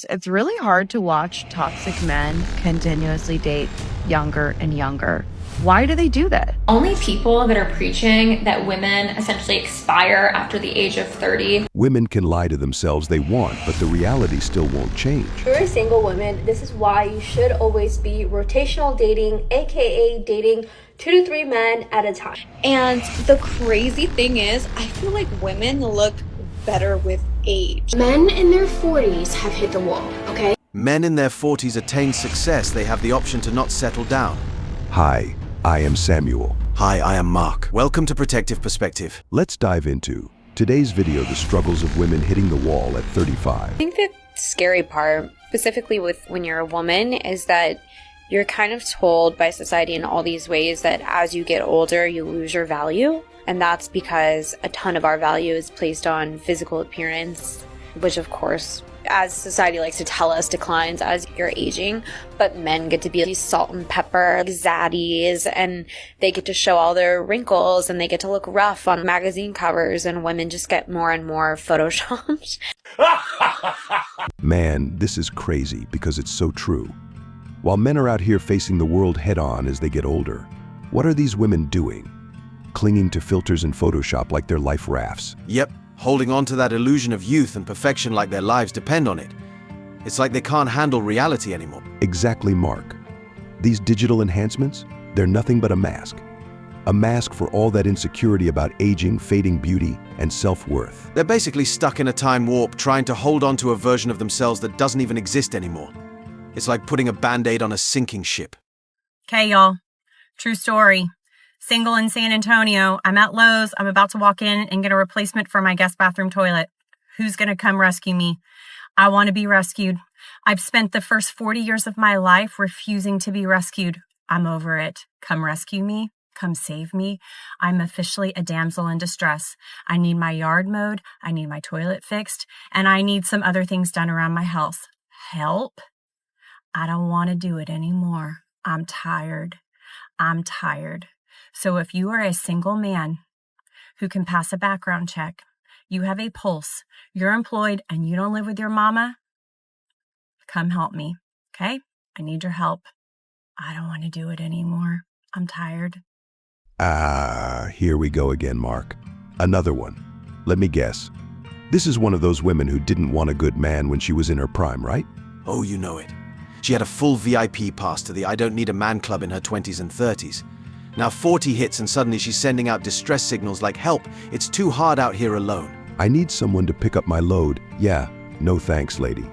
It's really hard to watch toxic men continuously date younger and younger. Why do they do that? Only people that are preaching that women essentially expire after the age of 30. Women can lie to themselves they want, but the reality still won't change. If you're a single woman, this is why you should always be rotational dating, aka dating 2 to 3 men at a time. And the crazy thing is, I feel like women look better with age. Men in their 40s have hit the wall, okay? Men in their 40s attain success. They have the option to not settle down. Hi, I am Samuel. Hi, I am Mark. Welcome to Protective Perspective. Let's dive into today's video, the struggles of women hitting the wall at 35. I think the scary part, specifically with when you're a woman, is that you're kind of told by society in all these ways that as you get older, you lose your value. And that's because a ton of our value is placed on physical appearance, which of course, as society likes to tell us, declines as you're aging. But men get to be these salt and pepper zaddies, and they get to show all their wrinkles, and they get to look rough on magazine covers, and women just get more and more photoshopped. Man, this is crazy because it's so true. While men are out here facing the world head-on as they get older, what are these women doing? Clinging to filters and Photoshop like they're life rafts. Yep, holding on to that illusion of youth and perfection like their lives depend on it. It's like they can't handle reality anymore. Exactly, Mark. These digital enhancements, they're nothing but a mask. A mask for all that insecurity about aging, fading beauty, and self-worth. They're basically stuck in a time warp, trying to hold on to a version of themselves that doesn't even exist anymore. It's like putting a Band-Aid on a sinking ship. Okay, y'all. True story. Single in San Antonio. I'm at Lowe's. I'm about to walk in and get a replacement for my guest bathroom toilet. Who's going to come rescue me? I want to be rescued. I've spent the first 40 years of my life refusing to be rescued. I'm over it. Come rescue me. Come save me. I'm officially a damsel in distress. I need my yard mowed. I need my toilet fixed. And I need some other things done around my house. Help? I don't want to do it anymore. I'm tired. I'm tired. So if you are a single man who can pass a background check, you have a pulse, you're employed, and you don't live with your mama, come help me, okay? I need your help. I don't want to do it anymore. I'm tired. Here we go again, Mark. Another one. Let me guess. This is one of those women who didn't want a good man when she was in her prime, right? Oh, you know it. She had a full VIP pass to the I don't need a man club in her 20s and 30s. Now 40 hits and suddenly she's sending out distress signals like, help, it's too hard out here alone. I need someone to pick up my load. Yeah, no thanks, lady.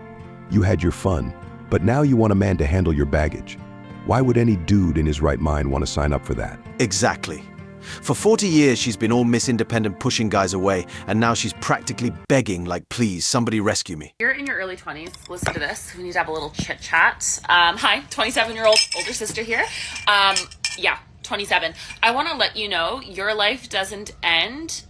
You had your fun, but now you want a man to handle your baggage. Why would any dude in his right mind want to sign up for that? Exactly. For 40 years she's been all Miss Independent pushing guys away, and now she's practically begging like, please, somebody rescue me. You're in your early 20s, listen to this. We need to have a little chit chat. Hi, 27-year-old older sister here. Yeah. 27. I want to let you know your life doesn't end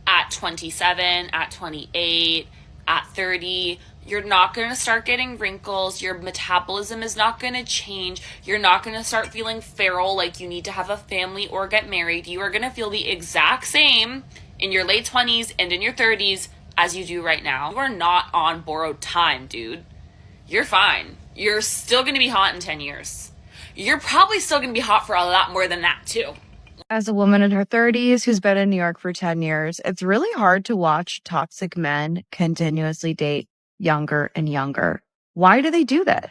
at 27, at 28, at 30. You're not going to start getting wrinkles. Your metabolism is not going to change. You're not going to start feeling feral like you need to have a family or get married. You are going to feel the exact same in your late 20s and in your 30s as you do right now. You are not on borrowed time, dude. You're fine. You're still going to be hot in 10 years. You're probably still going to be hot for a lot more than that, too. As a woman in her 30s who's been in New York for 10 years, it's really hard to watch toxic men continuously date younger and younger. Why do they do that?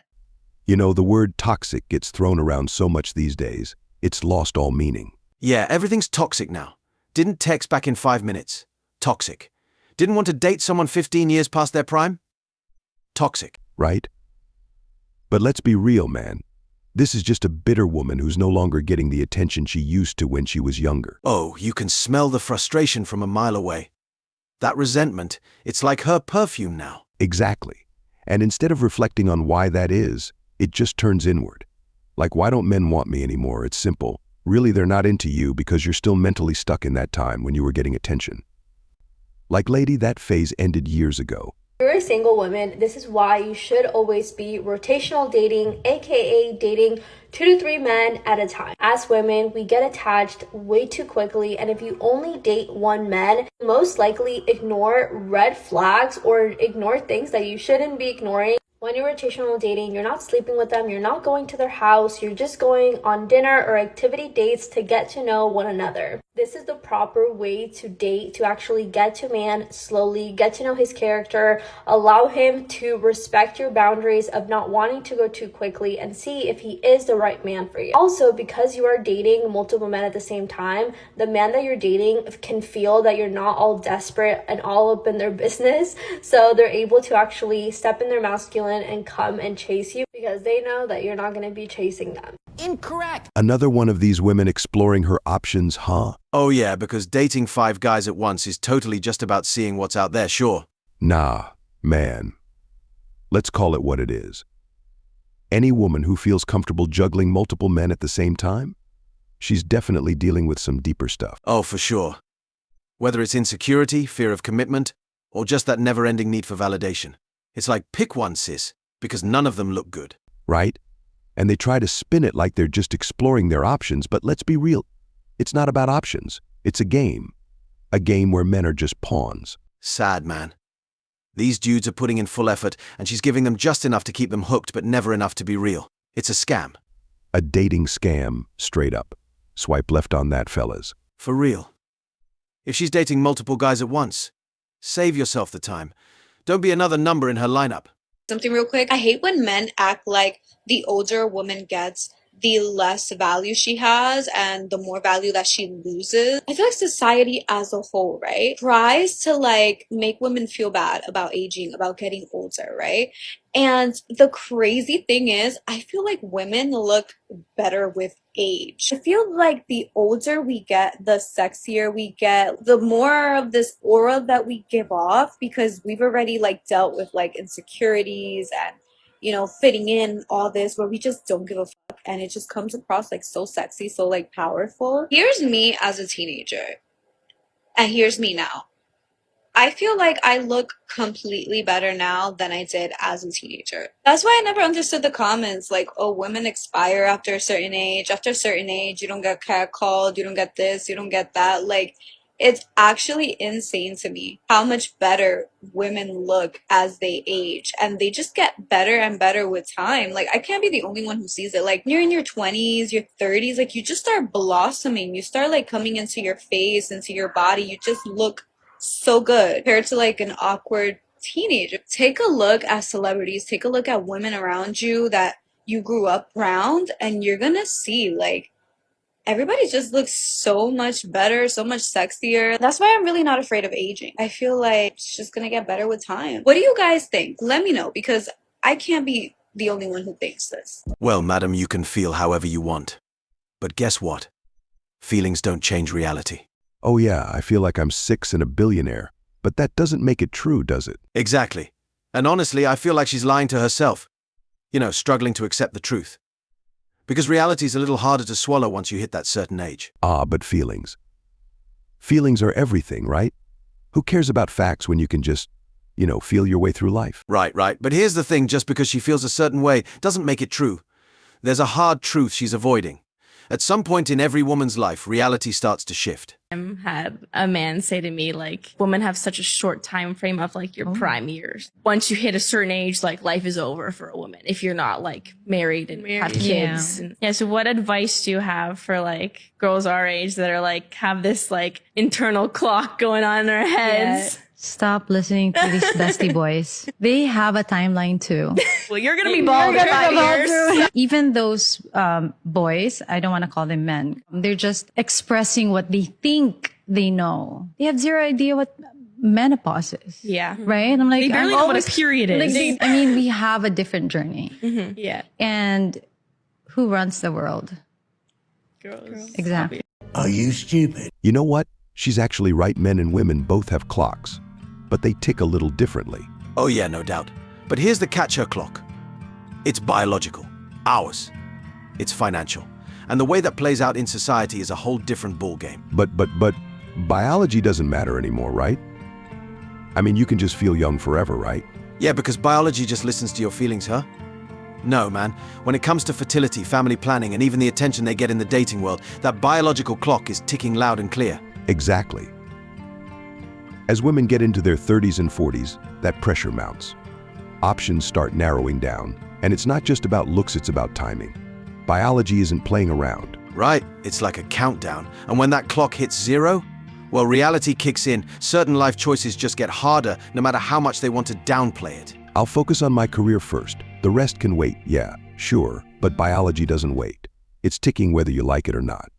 You know, the word toxic gets thrown around so much these days, it's lost all meaning. Yeah, everything's toxic now. Didn't text back in 5 minutes. Toxic. Didn't want to date someone 15 years past their prime? Toxic. Right? But let's be real, man. This is just a bitter woman who's no longer getting the attention she used to when she was younger. Oh, you can smell the frustration from a mile away. That resentment, it's like her perfume now. Exactly. And instead of reflecting on why that is, it just turns inward. Like, why don't men want me anymore? It's simple. Really, they're not into you because you're still mentally stuck in that time when you were getting attention. Like, lady, that phase ended years ago. If you're a single woman, this is why you should always be rotational dating, aka dating 2 to 3 men at a time. As women, we get attached way too quickly, and if you only date one man, most likely ignore red flags or ignore things that you shouldn't be ignoring. When you're rotational dating, you're not sleeping with them, you're not going to their house, you're just going on dinner or activity dates to get to know one another. This is the proper way to date, to actually get to man slowly, get to know his character, allow him to respect your boundaries of not wanting to go too quickly, and see if he is the right man for you. Also, because you are dating multiple men at the same time, the man that you're dating can feel that you're not all desperate and all up in their business, so they're able to actually step in their masculine and come and chase you because they know that you're not going to be chasing them. Incorrect. Another one of these women exploring her options, huh? Oh yeah, because dating 5 guys at once is totally just about seeing what's out there, sure. Nah, man. Let's call it what it is. Any woman who feels comfortable juggling multiple men at the same time, she's definitely dealing with some deeper stuff. Oh, for sure. Whether it's insecurity, fear of commitment, or just that never-ending need for validation. It's like, pick one, sis, because none of them look good. Right? And they try to spin it like they're just exploring their options, but let's be real. It's not about options. It's a game. A game where men are just pawns. Sad, man. These dudes are putting in full effort, and she's giving them just enough to keep them hooked, but never enough to be real. It's a scam. A dating scam, straight up. Swipe left on that, fellas. For real. If she's dating multiple guys at once, save yourself the time. Don't be another number in her lineup. Something real quick. I hate when men act like the older a woman gets, the less value she has and the more value that she loses. I feel like society as a whole, right, tries to like make women feel bad about aging, about getting older, right? And the crazy thing is, I feel like women look better with age. I feel like the older we get, the sexier we get, the more of this aura that we give off, because we've already like dealt with like insecurities and, you know, fitting in all this where we just don't give a fuck, and it just comes across like so sexy, so like powerful. Here's me as a teenager, and here's me now. I feel like I look completely better now than I did as a teenager. That's why I never understood the comments like, oh, women expire after a certain age. After a certain age, you don't get catcalled, you don't get this, you don't get that. Like, it's actually insane to me how much better women look as they age, and they just get better and better with time. Like, I can't be the only one who sees it. Like, you're in your 20s, your 30s, like, you just start blossoming. You start, like, coming into your face, into your body. You just look so good compared to, like, an awkward teenager. Take a look at celebrities. Take a look at women around you that you grew up around, and you're gonna see, like, everybody just looks so much better, so much sexier. That's why I'm really not afraid of aging. I feel like it's just gonna get better with time. What do you guys think? Let me know, because I can't be the only one who thinks this. Well, madam, you can feel however you want. But guess what? Feelings don't change reality. Oh yeah, I feel like I'm 6 and a billionaire. But that doesn't make it true, does it? Exactly. And honestly, I feel like she's lying to herself. You know, struggling to accept the truth. Because reality's a little harder to swallow once you hit that certain age. Ah, but feelings. Feelings are everything, right? Who cares about facts when you can just, you know, feel your way through life? Right. But here's the thing, just because she feels a certain way doesn't make it true. There's a hard truth she's avoiding. At some point in every woman's life, reality starts to shift. Had a man say to me, like, women have such a short time frame of like your prime years. Once you hit a certain age, like, life is over for a woman if you're not like married and have kids. Yeah. So what advice do you have for like girls our age that are like have this like internal clock going on in their heads? Stop listening to these dusty boys. They have a timeline too. Well, you're going to be bald in 5 years. Even those boys, I don't want to call them men. They're just expressing what they think they know. They have zero idea what menopause is. Yeah. Right? I'm like, they barely know what a period is. Like, I mean, we have a different journey. Mm-hmm. Yeah. And who runs the world? Girls. Exactly. Are you stupid? You know what? She's actually right. Men and women both have clocks, but they tick a little differently. Oh yeah, no doubt. But here's the catch, her clock. It's biological. Ours. It's financial. And the way that plays out in society is a whole different ballgame. But biology doesn't matter anymore, right? I mean, you can just feel young forever, right? Yeah, because biology just listens to your feelings, huh? No, man. When it comes to fertility, family planning, and even the attention they get in the dating world, that biological clock is ticking loud and clear. Exactly. As women get into their 30s and 40s, that pressure mounts. Options start narrowing down, and it's not just about looks, it's about timing. Biology isn't playing around. Right, it's like a countdown. And when that clock hits 0, well, reality kicks in. Certain life choices just get harder, no matter how much they want to downplay it. I'll focus on my career first. The rest can wait, yeah, sure, but biology doesn't wait. It's ticking whether you like it or not.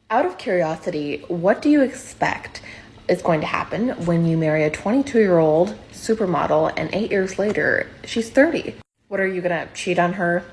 Out of curiosity, what do you expect is going to happen when you marry a 22-year-old supermodel and 8 years later, she's 30? What, are you gonna cheat on her,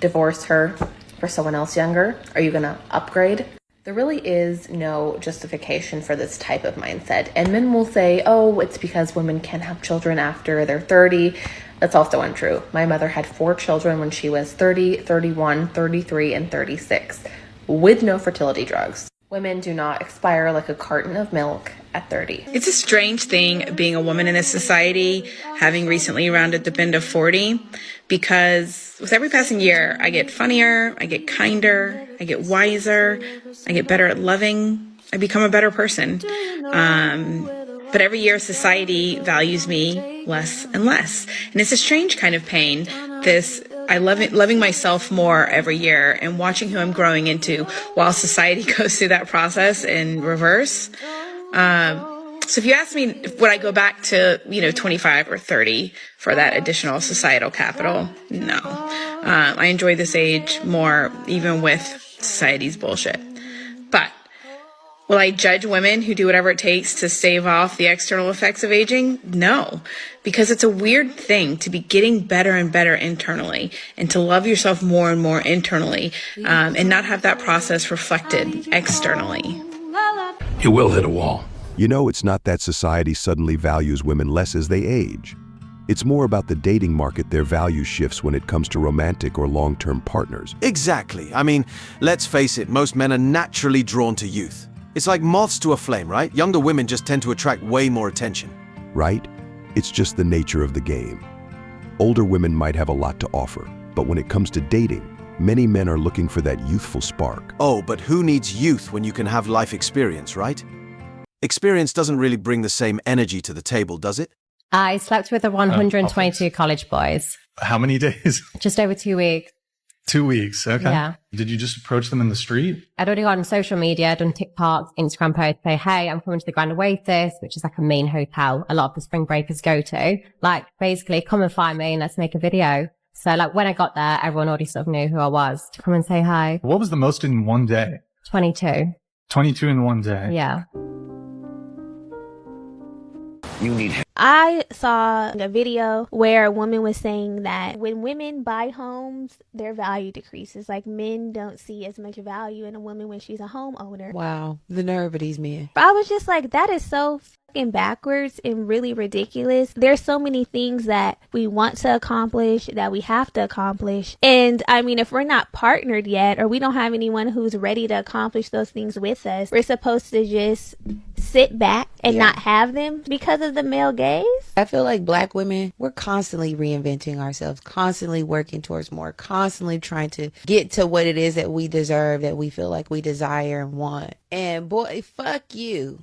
divorce her for someone else younger? Are you gonna upgrade? There really is no justification for this type of mindset. And men will say, oh, it's because women can't have children after they're 30. That's also untrue. My mother had 4 children when she was 30, 31, 33, and 36, with no fertility drugs. Women do not expire like a carton of milk at 30. It's a strange thing being a woman in this society, having recently rounded the bend of 40, because with every passing year, I get funnier, I get kinder, I get wiser, I get better at loving, I become a better person. But every year, society values me less and less. And it's a strange kind of pain, loving myself more every year and watching who I'm growing into while society goes through that process in reverse. So if you ask me, would I go back to, 25 or 30 for that additional societal capital? No. I enjoy this age more, even with society's bullshit. But will I judge women who do whatever it takes to stave off the external effects of aging? No, because it's a weird thing to be getting better and better internally and to love yourself more and more internally, and not have that process reflected externally. You will hit a wall. It's not that society suddenly values women less as they age. It's more about the dating market. Their value shifts when it comes to romantic or long-term partners. Exactly. I mean, let's face it, most men are naturally drawn to youth. It's like moths to a flame, right? Younger women just tend to attract way more attention. Right? It's just the nature of the game. Older women might have a lot to offer, but when it comes to dating, many men are looking for that youthful spark. Oh, but who needs youth when you can have life experience, right? Experience doesn't really bring the same energy to the table, does it? I slept with 122 college boys. How many days? Just over 2 weeks. 2 weeks, okay. Yeah. Did you just approach them in the street? I'd already gone on social media, done TikTok, Instagram posts, say, hey, I'm coming to the Grand Oasis, which is like a main hotel a lot of the spring breakers go to. Like, basically, come and find me and let's make a video. So, like, when I got there, everyone already sort of knew who I was to come and say hi. What was the most in one day? 22. 22 in one day? Yeah. I saw a video where a woman was saying that when women buy homes, their value decreases. Like, men don't see as much value in a woman when she's a homeowner. Wow, the nerve of these men. I was just like, that is so fucking backwards and really ridiculous. There's so many things that we want to accomplish, that we have to accomplish. And I mean, if we're not partnered yet, or we don't have anyone who's ready to accomplish those things with us, we're supposed to just sit back and not have them because of the male gaze. I feel like Black women, we're constantly reinventing ourselves, constantly working towards more, constantly trying to get to what it is that we deserve, that we feel like we desire and want. And boy, fuck you.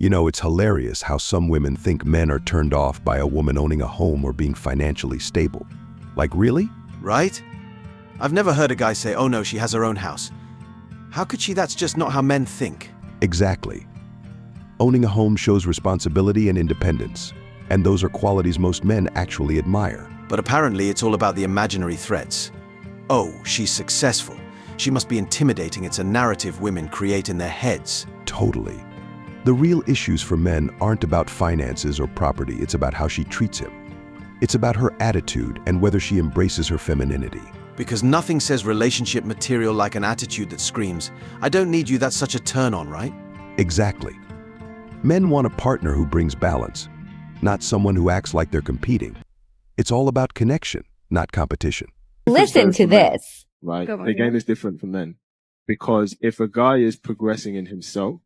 It's hilarious how some women think men are turned off by a woman owning a home or being financially stable. Like, really? Right? I've never heard a guy say, oh no, she has her own house. How could she? That's just not how men think. Exactly. Owning a home shows responsibility and independence, and those are qualities most men actually admire. But apparently it's all about the imaginary threats. Oh, she's successful. She must be intimidating. It's a narrative women create in their heads. Totally. The real issues for men aren't about finances or property. It's about how she treats him. It's about her attitude and whether she embraces her femininity. Because nothing says relationship material like an attitude that screams, I don't need you, that's such a turn on, right? Exactly. Men want a partner who brings balance, not someone who acts like they're competing. It's all about connection, not competition. Listen to this. Right? The game is different for men. Because if a guy is progressing in himself,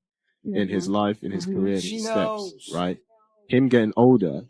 in his life, in his career, in his steps, right? him getting older,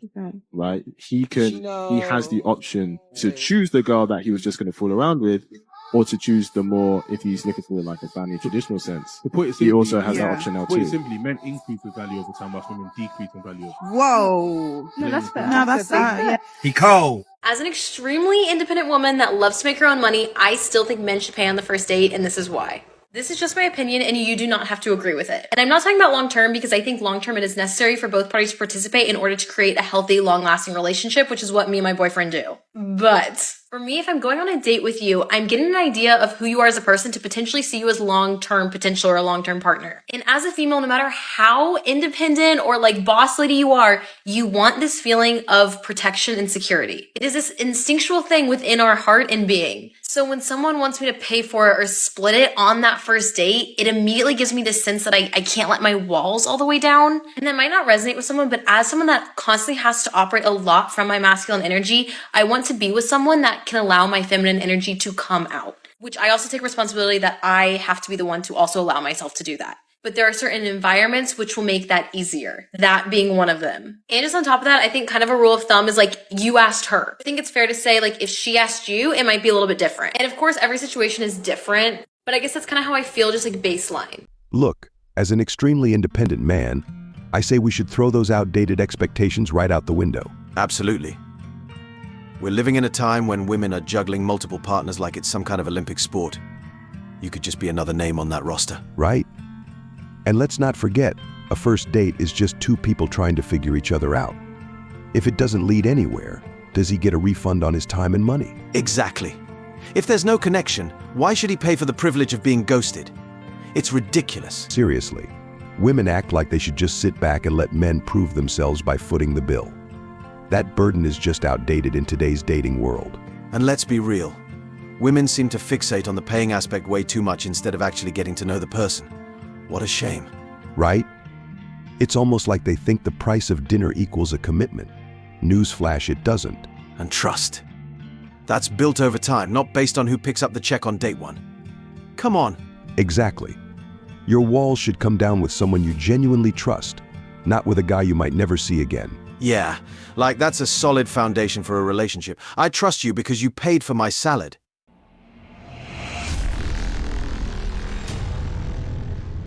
right? He has the option to choose the girl that he was just going to fool around with, or to choose the more, if he's looking for like a family traditional sense. To put it simply, He also has that option now put it too. simply, men increase in value over time whilst women decrease in value. Whoa. No, that's fair. No, that's Yeah. He cold. As an extremely independent woman that loves to make her own money, I still think men should pay on the first date, and this is why. This is just my opinion, and you do not have to agree with it. And I'm not talking about long term, because I think long term it is necessary for both parties to participate in order to create a healthy, long lasting relationship, which is what me and my boyfriend do. But for me, if I'm going on a date with you, I'm getting an idea of who you are as a person to potentially see you as long-term potential or a long-term partner. And as a female, no matter how independent or like boss lady you are, you want this feeling of protection and security. It is this instinctual thing within our heart and being. So when someone wants me to pay for it or split it on that first date, it immediately gives me this sense that I can't let my walls all the way down. And that might not resonate with someone, but as someone that constantly has to operate a lot from my masculine energy, I want to be with someone that can allow my feminine energy to come out, which I also take responsibility that I have to be the one to also allow myself to do that. But there are certain environments which will make that easier, that being one of them. And just on top of that, I think kind of a rule of thumb is like, you asked her. I think it's fair to say, like, if she asked you, it might be a little bit different. And of course, every situation is different, but I guess that's kind of how I feel, just like baseline. Look, as an extremely independent man, I say we should throw those outdated expectations right out the window. Absolutely. We're living in a time when women are juggling multiple partners like it's some kind of Olympic sport. You could just be another name on that roster. Right? And let's not forget, a first date is just two people trying to figure each other out. If it doesn't lead anywhere, does he get a refund on his time and money? Exactly. If there's no connection, why should he pay for the privilege of being ghosted? It's ridiculous. Seriously, women act like they should just sit back and let men prove themselves by footing the bill. That burden is just outdated in today's dating world. And let's be real. Women seem to fixate on the paying aspect way too much instead of actually getting to know the person. What a shame. Right? It's almost like they think the price of dinner equals a commitment. Newsflash, it doesn't. And trust. That's built over time, not based on who picks up the check on date one. Come on. Exactly. Your walls should come down with someone you genuinely trust, not with a guy you might never see again. Yeah, like that's a solid foundation for a relationship. I trust you because you paid for my salad.